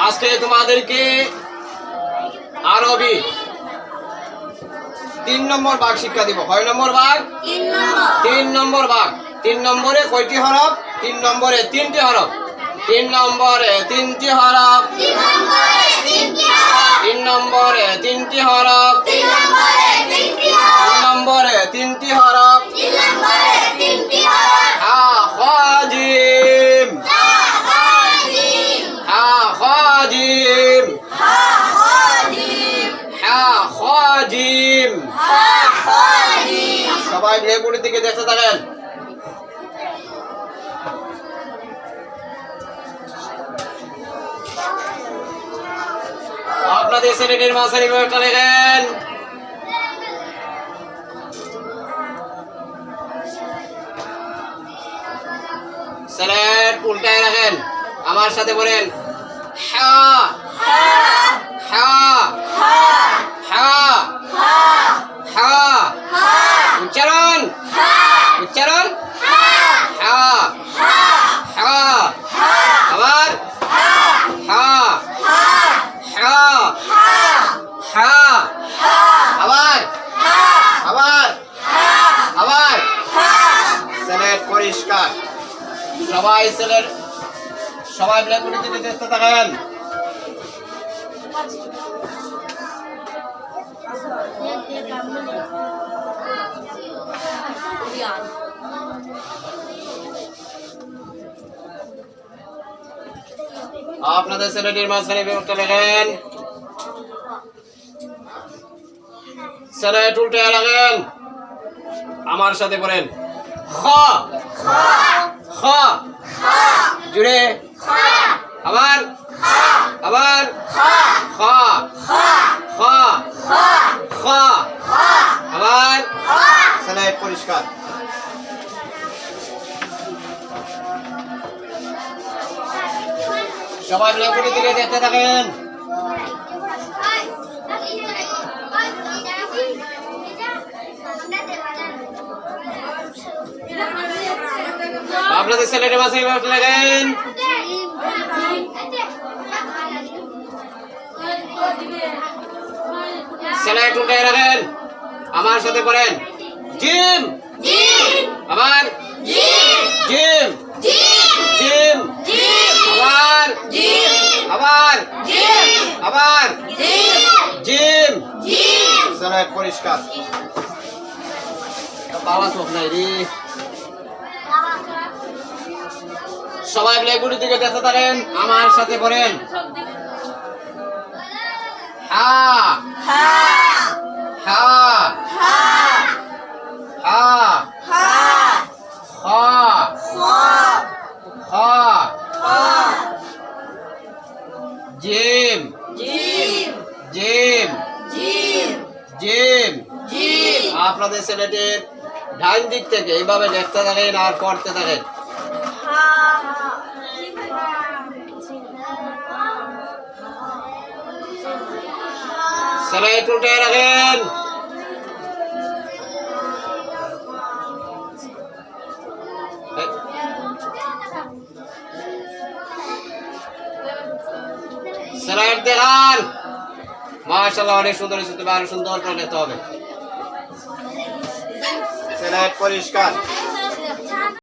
আজকে তোমাদেরকে আরবি 3 নম্বর ভাগ শিক্ষা দিব। কয় নম্বর ভাগ? 3 নম্বর ভাগ। 3 নম্বরে কয়টি হরফ? 3 নম্বরে 3টি হরফ। 3 নম্বরে 3টি হরফ। 3 নম্বরে 3টি হরফ। 3 নম্বরে 3টি হরফ। হা খা জিম। হা খা জিম। হা খা জিম। সবাই ব্ল্যাকবোর্ডের দিকে দেখতে থাকেন। আপনাদের শ্রেণীর মাঝখানে একটা লেখেন। স্লেট উল্টায় রাখেন। আমার সাথে বলেন হা হা হা হা। উচ্চারণ উচ্চারণ হা হা। আবার হা হা হা। আবার আবার আবার। স্লেট পরিষ্কার। সবাই ব্ল্যাকবোর্ডের দিকে দেখতে থাকেন। আপনাদের ছেলেটির মাঝখানে বিভক্ত লেখেন। স্লেট উল্টে রাখেন। আমার সাথে বলেন খ খ। জুড়ে আবার আবার খ খ খ। আবার স্লেট পরিষ্কার। সবাই ব্ল্যাকবোর্ডের দিকে দেখতে থাকেন। আপনাদের ছেলেটির মাঝে লাগেন। স্লেট উল্টে রাখেন। আমার সাথে পড়েন জিম। আবার জিম জিম। আবার আবার আবার জিম। স্লেট পরিষ্কার। বাবা চোখ নাই রে। সবাই ব্ল্যাকবোর্ডের দিকে দেখতে থাকেন। আমার সাথে পড়েন হা হা হা খ জিম জিম জিম। আপনাদের ছেলেটির ডান দিক থেকে এইভাবে দেখতে থাকেন আর পড়তে থাকেন। স্লেট উল্টে রাখেন। স্লেট দেখান। মাশাআল্লাহ অনেক সুন্দর হয়েছে। আরো সুন্দর করে নিতে হবে। স্লেট পরিষ্কার।